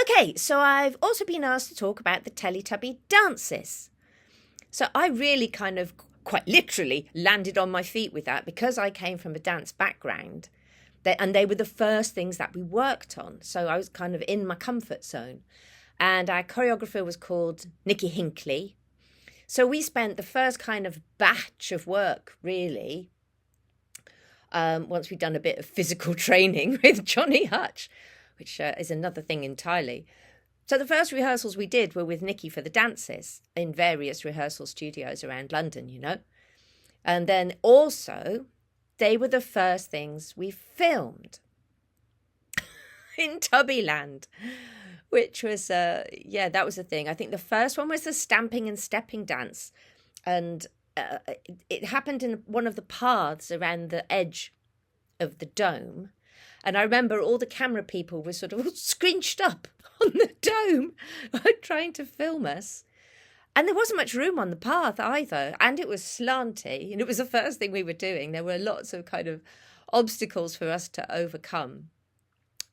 Okay, so I've also been asked to talk about the Teletubby dances. So I really kind of quite literally landed on my feet with that because I came from a dance background. And they were the first things that we worked on. So I was kind of in my comfort zone. And our choreographer was called Nikki Hinckley. So we spent the first kind of batch of work, really, once we'd done a bit of physical training with Johnny Hutch, which is another thing entirely. So the first rehearsals we did were with Nikki for the dances in various rehearsal studios around London, you know. And then also, they were the first things we filmed in Tubbyland, which was, that was the thing. I think the first one was the stamping and stepping dance. And it happened in one of the paths around the edge of the dome. And I remember all the camera people were sort of all scrunched up on the dome trying to film us. And there wasn't much room on the path either. And it was slanty. And it was the first thing we were doing. There were lots of kind of obstacles for us to overcome.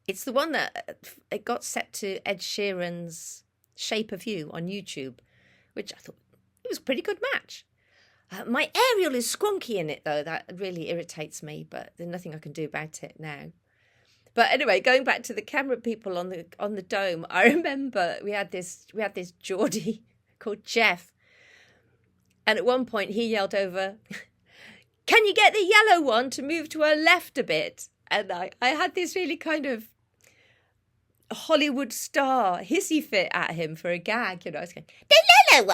It's the one that it got set to Ed Sheeran's Shape of You on YouTube, which I thought it was a pretty good match. My aerial is squonky in it, though. That really irritates me, but there's nothing I can do about it now. But anyway, going back to the camera people on the dome, I remember we had this Geordie called Jeff, and at one point he yelled over, "Can you get the yellow one to move to her left a bit?" And I had this really kind of Hollywood star hissy fit at him for a gag, you know. I was going, the yellow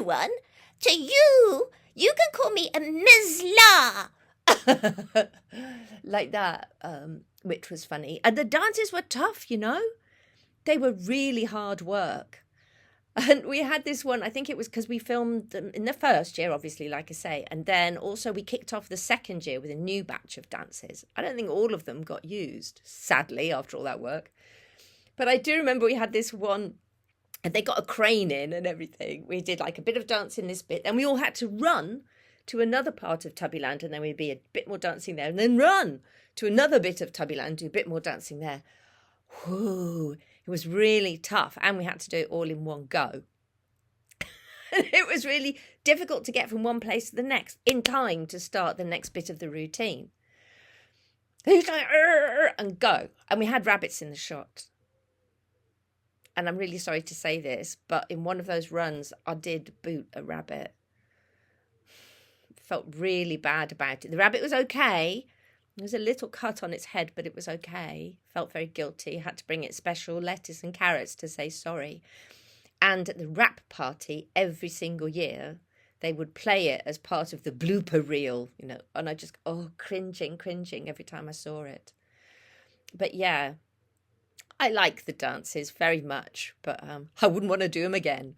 one. To you can call me a Ms. La. Like that, which was funny. And the dances were tough, you know. They were really hard work. And we had this one, I think it was because we filmed them in the first year, obviously, like I say. And then also we kicked off the second year with a new batch of dances. I don't think all of them got used, sadly, after all that work. But I do remember we had this one, and they got a crane in and everything. We did like a bit of dance in this bit, and we all had to run to another part of Tubbyland, and then we'd be a bit more dancing there, and then run to another bit of Tubbyland, do a bit more dancing there. Whew, it was really tough, and we had to do it all in one go. It was really difficult to get from one place to the next in time to start the next bit of the routine. And go. And we had rabbits in the shot. And I'm really sorry to say this, but in one of those runs, I did boot a rabbit. Felt really bad about it. The rabbit was okay. There was a little cut on its head, but it was okay. Felt very guilty. Had to bring it special lettuce and carrots to say sorry. And at the wrap party, every single year, they would play it as part of the blooper reel, you know. And I just, cringing every time I saw it. But yeah, I like the dances very much, but I wouldn't want to do them again.